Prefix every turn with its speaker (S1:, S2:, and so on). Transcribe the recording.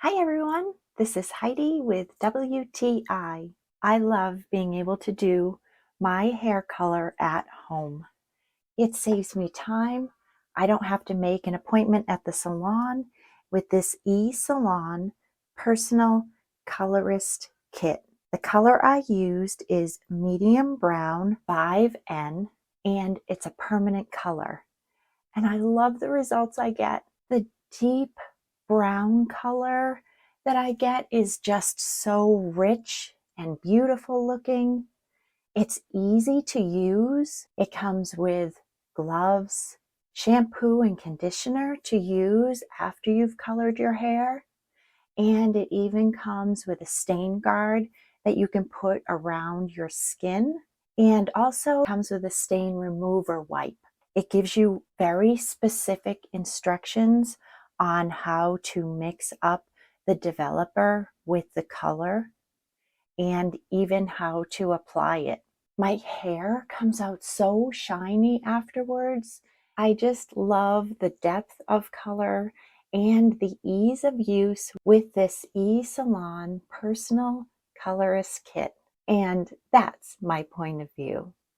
S1: Hi everyone, this is Heidi with WTI. I love being able to do my hair color at home. It saves me time. I don't have to make an appointment at the salon with this eSalon Personal Colorist Kit. The color I used is medium brown 5N and it's a permanent color. And I love the results I get. The deep brown color that I get is just so rich and beautiful looking. It's easy to use. It comes with gloves, shampoo and conditioner to use after you've colored your hair. And it even comes with a stain guard that you can put around your skin. And also comes with a stain remover wipe. It gives you very specific instructions on how to mix up the developer with the color and even how to apply it. My hair comes out so shiny afterwards. I just love the depth of color and the ease of use with this eSalon Personal Colorist Kit. And that's my point of view.